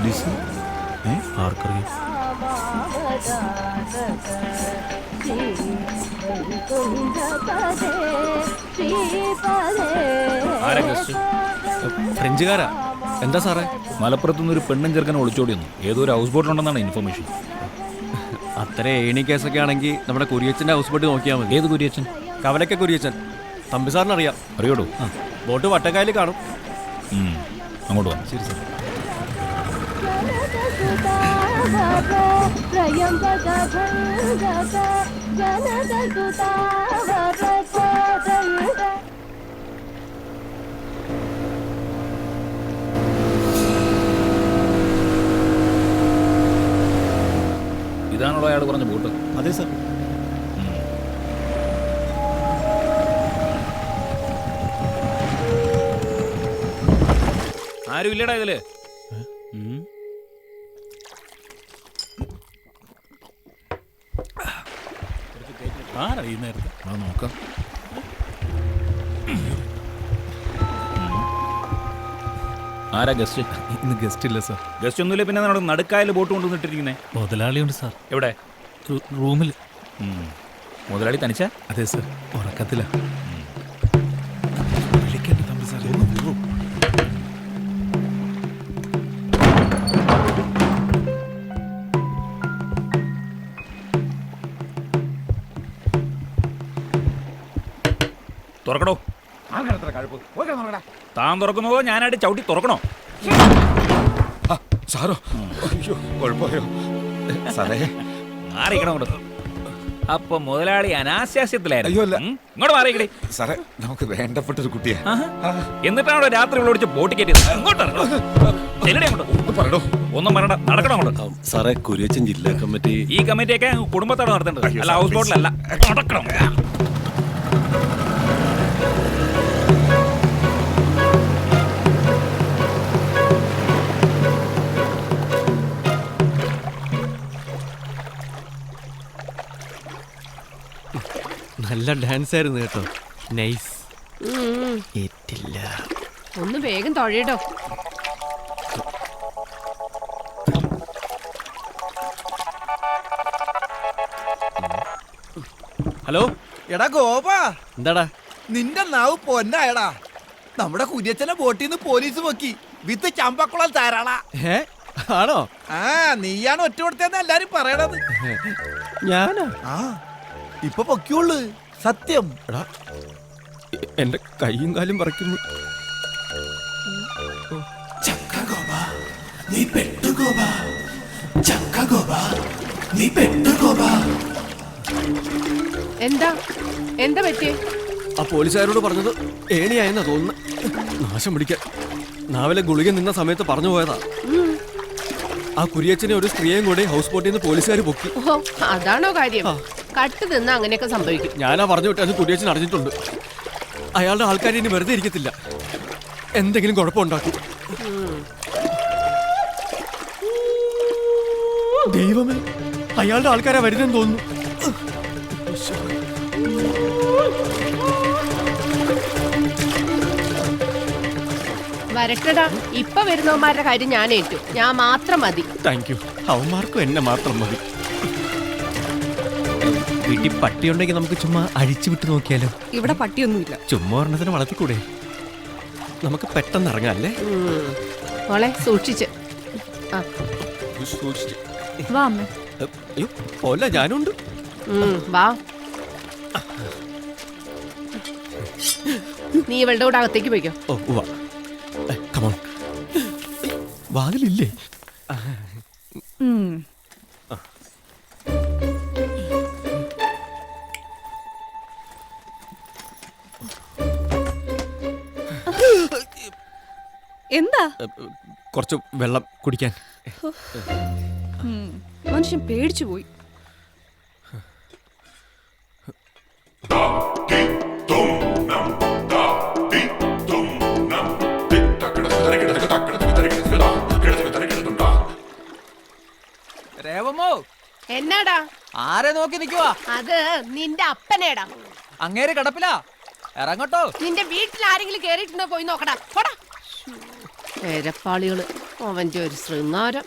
Police ആർക്കറിയാം? ഫ്രഞ്ചുകാരാ. എന്താ സാറേ? മലപ്പുറത്തുനിന്ന് ഒരു പെണ്ണും ചെറുക്കനെ ഒളിച്ചോടിയൊന്നു. ഏതോ ഒരു ഹൗസ് ബോട്ടിലുണ്ടെന്നാണ് ഇൻഫർമേഷൻ. അത്ര ഏണി കേസൊക്കെ ആണെങ്കിൽ നമ്മുടെ കുര്യച്ചൻ്റെ ഹൗസ് ബോട്ട് നോക്കിയാൽ മതി. ഏത് കുര്യച്ചൻ? കവലയ്ക്ക കുര്യച്ചൻ. തമ്പി സാറിന് അറിയാം. അറിയോടൂ? ബോട്ട് വട്ടക്കായൽ കാണും. അങ്ങോട്ട് വാ. ശരി സാർ. ഇതാണല്ലോ അയാൾ പറഞ്ഞ ബോട്ട്? അതെ സാർ. ആരും ഇല്ലടാ ഇതില്? ആരറിയുന്നായിരുന്നു? നോക്കാം. ആരാ ഗസ്റ്റ്? ഇന്ന് ഗസ്റ്റ് ഇല്ല സാർ. ഗസ്റ്റ് ഒന്നുമില്ല. പിന്നെ നടുക്കായൽ ബോട്ട് കൊണ്ടുവന്നിട്ടിരിക്കുന്നേ? മുതലാളിയുണ്ട് സാർ. എവിടെ? റൂമിൽ. മുതലാളി തനിച്ച? അതെ സാർ. ഉറക്കത്തില്ല. തുറക്കണോ? താൻ തുറക്കുന്നതോ ഞാനായിട്ട് ചവിട്ടി തുറക്കണോ? സാറോ? അയ്യോ, കുഴപ്പമായോ സാറേ? മാറിയിക്കണം അങ്ങോട്ട്. അപ്പൊ മുതലാളി അനാശാസ്യത്തിലായിരുന്നു. അയ്യോ അല്ല. ഇങ്ങോട്ട് മാറിയിക്കടേ സാറേ, നമുക്ക് വേണ്ടപ്പെട്ടൊരു കുട്ടിയാ. എന്നിട്ടാണോ രാത്രി വിളിച്ച് ബോട്ട് കയറ്റിയത്? അങ്ങോട്ട് പറയണോ? ഒന്നും പറയണ്ട, നടക്കണം അങ്ങോട്ട്. സാറേ, കുര്യച്ചൻ ജില്ലാ കമ്മിറ്റി. ഈ കമ്മിറ്റിയൊക്കെ കുടുംബത്തോടെ നടത്തേണ്ടത്, അല്ല ഹൗസ് ബോട്ടിലല്ല. നടക്കണം. നല്ല ഡാൻസ് ആയിരുന്നു കേട്ടോ. നൈസ്. ഏറ്റില്ല. ഒന്ന് വേഗം തൊഴയിടോ. ഹലോ. എടാ ഗോപാ, എന്താടാ? നിന്റെ നാവ് പൊന്നായടാ. നമ്മുടെ കുര്യച്ചനെ ബോട്ടിൽ നിന്ന് പോലീസ് പൊക്കി വിത്ത് ചമ്പക്കുളം താരാളാ. ആണോ? ആ, നീയാണ് ഒറ്റ കൊടുത്തതെന്ന് എല്ലാരും പറയണത്. ഞാനാ? ആ, ഇപ്പൊ പൊക്കിയുള്ളു. സത്യം. എടാ, എന്റെ കൈയും കാലും പറിക്കുന്നു. എന്താ എന്താ പറ്റിയേ? ആ പോലീസുകാരോട് പറഞ്ഞത് ഏണിയായെന്നാ തോന്നുന്നു. നാശം പിടിക്കാൻ. നാവിലെ ഗുളിക നിന്ന സമയത്ത് പറഞ്ഞു പോയതാ. ആ കുര്യച്ചനെ ഒരു സ്ത്രീയെയും കൂടെ ഹൗസ് ബോട്ടിൽ നിന്ന് പോലീസുകാർ പൊക്കി. ഓ, അതാണോ കാര്യം? കട്ട് നിന്ന് അങ്ങനെയൊക്കെ സംഭവിക്കും. ഞാനാ പറഞ്ഞു വിട്ടത്. കുര്യച്ചൻ അറിഞ്ഞിട്ടുണ്ട്. അയാളുടെ ആൾക്കാർ ഇനി വെറുതെ ഇരിക്കത്തില്ല. എന്തെങ്കിലും കുഴപ്പമുണ്ടാക്കും. ദൈവമേ, അയാളുടെ ആൾക്കാരാ വരുന്നെന്ന് തോന്നുന്നു. വരട്ടടാ. ഇപ്പൊ വരുന്നവന്മാരുടെ കാര്യം ഞാൻ ഏറ്റു. ഞാൻ മാത്രം മതി. Thank you. അവന്മാർക്കും എന്നെ മാത്രം മതി. വീട്ടിൽ പട്ടിയുണ്ടെങ്കിൽ നമുക്ക് ചുമ്മാ അഴിച്ചു വിട്ട് നോക്കിയാലോ? ഇവിടെ പട്ടിയൊന്നുമില്ല. ചുമ്മാ ഒരെണ്ണത്തിന് വളർത്തിക്കൂടെ? നമുക്ക് പെട്ടെന്ന് ഇറങ്ങാം അല്ലേ? മോളെ സൂക്ഷിച്ച്. വാ അമ്മേ. അയ്യോ, പോലെ ഞാനുണ്ട്. വാ. നീ ഇവളുടെ കൂടെ അകത്തേക്ക് പോയിക്കോ. ഓ, വാ. കമോൺ. വാതിലില്ലേ? എന്താ? കുറച്ച് വെള്ളം കുടിക്കാൻ. മനുഷ്യൻ പേടിച്ചു പോയി. രേവമോ, എന്നാടാ? ആരെ നോക്കി നിക്കുവാ? അത് നിന്റെ അപ്പനേടാ. അങ്ങേര് കിടപ്പിലാ. ഇറങ്ങട്ടോ. നിന്റെ വീട്ടിൽ ആരെങ്കിലും കേറിയിട്ടുണ്ടോ? പോയി നോക്കടാ. പോടാ. എരപ്പാളികള് അവന്റെ ഒരു ശൃംഗാരം.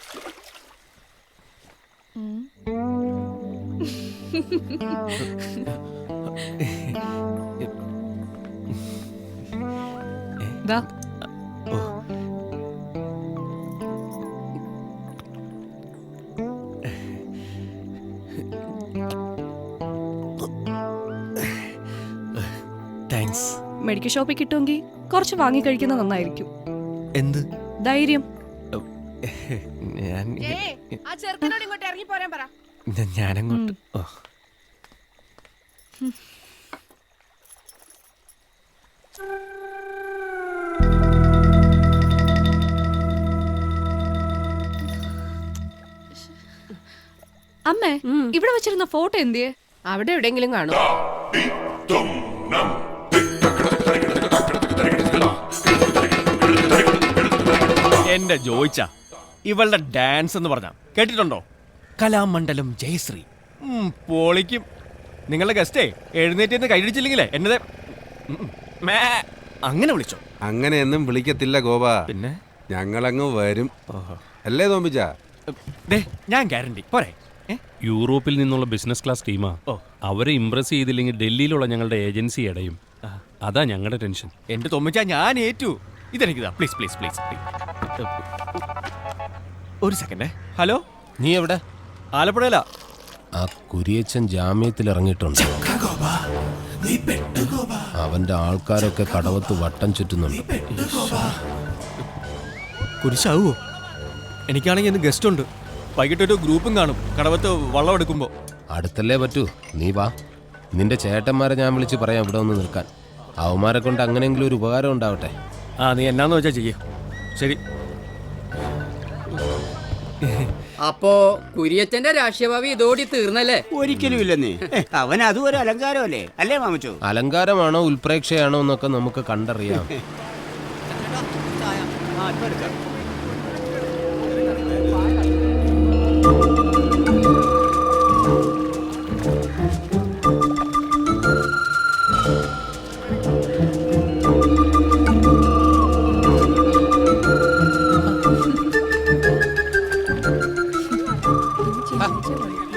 ദാ താങ്ക്സ്. മെഡിക്കൽ ഷോപ്പിൽ കിട്ടുമെങ്കിൽ കുറച്ച് വാങ്ങി കഴിക്കുന്നത് നന്നായിരിക്കും. എന്ത്? ധൈര്യം. ഞാൻ ആ ചെറുക്കനോട് ഇങ്ങോട്ട് ഇറങ്ങി പോരാൻ പറ. ഞാനങ്ങോട്ട്. ഓ. അമ്മേ, ഇവിടെ വെച്ചിരുന്ന ഫോട്ടോ എന്തിയെ? അവിടെ എവിടെയെങ്കിലും കാണും. എന്റെ ജോയിച്ച, ഇവളുടെ ഡാൻസ് എന്ന് പറഞ്ഞ കേട്ടിട്ടുണ്ടോ? കലാമണ്ഡലം ജയശ്രീ. പൊളിക്കും. നിങ്ങളുടെ ഗസ്റ്റേ എഴുന്നേറ്റ് കൈയടിച്ചില്ലെങ്കിലേ എന്നത് അങ്ങനെ വിളിച്ചോ? അങ്ങനെയൊന്നും വിളിക്കത്തില്ല ഗോപ. പിന്നെ ഞങ്ങളങ്ങ് വരും. അല്ലേ തോമ്പിച്ച? ഞാൻ ഗ്യാരണ്ടി പോരെ. യൂറോപ്പിൽ നിന്നുള്ള ബിസിനസ് ക്ലാസ് ടീമാ. അവരെ ഇംപ്രസ് ചെയ്തില്ലെങ്കിൽ ഡൽഹിയിലുള്ള ഞങ്ങളുടെ ഏജൻസി അടയും. അതാ ഞങ്ങളുടെ ടെൻഷൻ. എന്റെ തോമ്പിച്ച, ഞാൻ ഏറ്റു. ഇതെനിക്കിതാ. Please please please. ഒരു സെക്കൻഡേ. ഹലോ, നീ എവിടെ? ആലപ്പുഴയിലാ. ആ കുരിയച്ചൻ ജാമ്യത്തിൽ ഇറങ്ങിയിട്ടുണ്ട്. അവന്റെ ആൾക്കാരൊക്കെ കടവത്ത് വട്ടം ചുറ്റുന്നുണ്ട്. കുരിശാവോ? എനിക്കാണെങ്കിൽ ഇന്ന് ഗസ്റ്റ് ഉണ്ട്. വൈകിട്ടൊരു ഗ്രൂപ്പും കാണും കടവത്ത് വള്ളം എടുക്കുമ്പോ. അടുത്തല്ലേ പറ്റൂ. നീ വാ. നിന്റെ ചേട്ടന്മാരെ ഞാൻ വിളിച്ച് പറയാം ഇവിടെ ഒന്ന് നിൽക്കാൻ. അവന്മാരെ കൊണ്ട് അങ്ങനെയെങ്കിലും ഒരു ഉപകാരം ഉണ്ടാവട്ടെ. നീ എന്നാന്ന് വെച്ചാ ചെയ്യ. ശരി. അപ്പോ കുര്യച്ചന്റെ രാഷ്ട്രീയഭാവി ഇതോടി തീർന്നല്ലേ? ഒരിക്കലും ഇല്ലെന്നേ. അവൻ അതും ഒരു അലങ്കാരമല്ലേ, അല്ലേ മാമച്ചോ? അലങ്കാരമാണോ ഉൽപ്രേക്ഷയാണോ എന്നൊക്കെ നമുക്ക് കണ്ടറിയാം.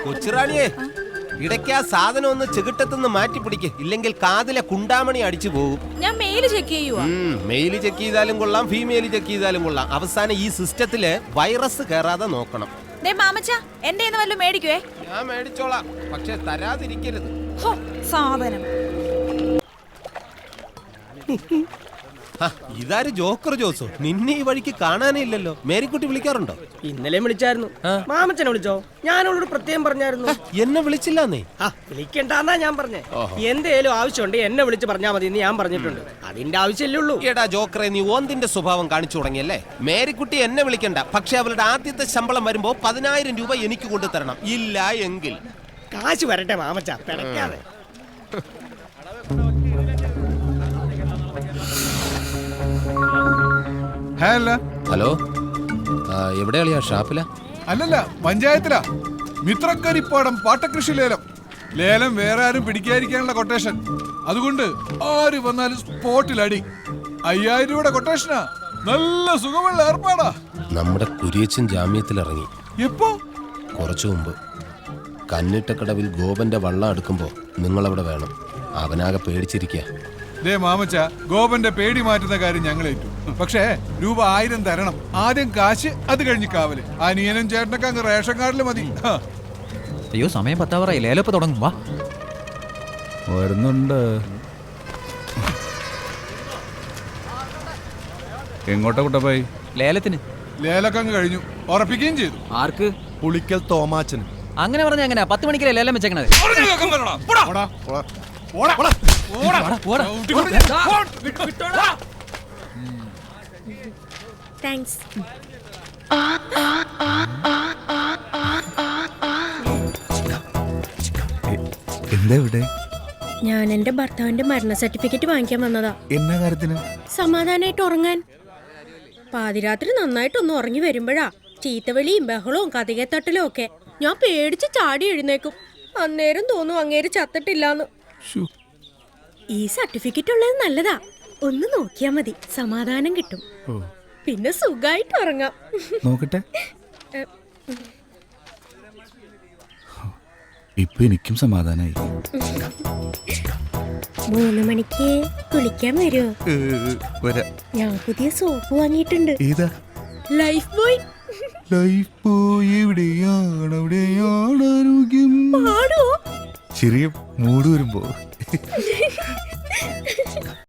കൊച്ചുറാണിയെ, ഇടയ്ക്ക് ആ സാധനം ഒന്ന് ചെകിട്ടത്തുനിന്ന് മാറ്റി പിടിക്ക്. ഇല്ലെങ്കിൽ കാതിലെ കുണ്ടാമണി അടിച്ചു പോകും. ഞാൻ മെയിൽ ചെക്ക് ചെയ്യുവാ. മെയിൽ ചെക്ക് ചെയ്താലും കൊള്ളാം, ഫീമെയിൽ ചെക്ക് ചെയ്താലും കൊള്ളാം. അവസാനം ഈ സിസ്റ്റത്തില് വൈറസ് കയറാതെ നോക്കണം. എന്റെ വല്ലതും മേടിക്കുവേ. ഞാൻ മേടിച്ചോളാം, പക്ഷെ തരാതിരിക്കരുത്. സാധനം. ഇതാര് ജോക്കർ ജോസോ? നിന്നെ ഈ വഴിക്ക് കാണാനേ ഇല്ലല്ലോ. മേരിക്കുട്ടി വിളിക്കാറുണ്ടോ? ഇന്നലെ വിളിച്ചായിരുന്നു. മാമച്ചനെ വിളിച്ചോ? ഞാൻ അവളോട് പ്രത്യേകം പറഞ്ഞായിരുന്നു. എന്നെ വിളിച്ചില്ലെന്നേ. വിളിക്കണ്ടെന്നാ ഞാൻ പറഞ്ഞേ. എന്തേലും ആവശ്യമുണ്ട് എന്നെ വിളിച്ച് പറഞ്ഞാൽ മതി എന്ന് ഞാൻ പറഞ്ഞിട്ടുണ്ട്. അതിന്റെ ആവശ്യമല്ലേ ഉള്ളൂ. എടാ ജോക്കറെ, നീ ഓന്തിന്റെ സ്വഭാവം കാണിച്ചു തുടങ്ങിയല്ലേ. മേരിക്കുട്ടി എന്നെ വിളിക്കണ്ട, പക്ഷെ അവളുടെ ആദ്യത്തെ ശമ്പളം വരുമ്പോ 10,000 രൂപ എനിക്ക് കൊണ്ടുതരണം. ഇല്ല എങ്കിൽ കാശ് വരട്ടെ മാമച്ച, പിടയ്ക്കാതെ. ഹലോ, എവിടെയാളിയാ? ഷാപ്പിലാ? അല്ലല്ല, പഞ്ചായത്തിലാ. മിത്രക്കരിപ്പാടം പാട്ടകൃഷി ലേലം. ലേലം വേറെ ആരും പിടിക്കാതിരിക്കാനുള്ള കൊട്ടേഷൻ. അതുകൊണ്ട് ആര് വന്നാലും സ്പോട്ടിലടി. 5000 രൂപയുടെ കൊട്ടേഷനാ. നല്ല സുഖമുള്ള ഏർപ്പാടാ. നമ്മുടെ കുരിയച്ചൻ ജാമ്യത്തിൽ ഇറങ്ങി. എപ്പോ? കുറച്ചു മുമ്പ്. കന്നിട്ടക്കടവിൽ ഗോപന്റെ വള്ളം എടുക്കുമ്പോ നിങ്ങളവിടെ വേണം. അവനാകെ പേടിച്ചിരിക്കുക. ദേ മാമച്ച, ഗോപന്റെ പേടി മാറ്റുന്ന കാര്യം ഞങ്ങളേറ്റു. പക്ഷേ രൂപ 1000 തരണം. ആദ്യം കാശ്, അത് കഴിഞ്ഞ് കാവല്. അനിയനും ചേട്ടനൊക്കെ അങ്ങ് റേഷൻ കാർഡിൽ മതി. അയ്യോ, സമയം 10 ലേലപ്പ് തുടങ്ങും. വാ, വരുന്നുണ്ട്. എങ്ങോട്ടാ കുട്ടപ്പായി? ലേലത്തിന്. ലേലൊക്കെ അങ്ങ് കഴിഞ്ഞു, ഉറപ്പിക്കുകയും ചെയ്തു. ആർക്ക്? പുളിക്കൽ തോമാച്ചന്. അങ്ങനെ പറഞ്ഞ എങ്ങനെയാ 10 മണിക്കല്ലേ ലേലം വെച്ചേക്കണത്? താങ്ക്സ്. എന്താ ഇവിടെ? ഞാൻ എന്റെ ഭർത്താവിന്റെ മരണ സർട്ടിഫിക്കറ്റ് വാങ്ങിക്കാൻ വന്നതാ. എന്നാ കാര്യത്തിന്? സമാധാനായിട്ട് ഉറങ്ങാൻ. പാതിരാത്രി നന്നായിട്ടൊന്ന് ഉറങ്ങി വരുമ്പോഴാ ചീത്തവിളിയും ബഹളവും കതികത്തട്ടലും ഒക്കെ. ഞാൻ പേടിച്ച് ചാടി എഴുന്നേക്കും. അന്നേരം തോന്നും അങ്ങേര് ചത്തിട്ടില്ലാന്ന്. ഈ സർട്ടിഫിക്കറ്റ് ഉള്ളത് നല്ലതാ. ഒന്ന് നോക്കിയാ മതി, സമാധാനം കിട്ടും. പിന്നെ സുഖായിട്ട് ഉറങ്ങാം. നോക്കട്ടെ. ഇപ്പൊ എനിക്കും സമാധാനായി. 3 മണിക്ക് കുളിക്കാൻ വരുമോ? വരാ. ഞാൻ പുതിയ സോപ്പ് വാങ്ങിയിട്ടുണ്ട്. ഏതാ? Life boy. ലൈഫ് പോയി എവിടെയാണ് അവിടെയാണ് ആരോഗ്യം. പാടോ? ചെറിയ മൂട് വരുമ്പോ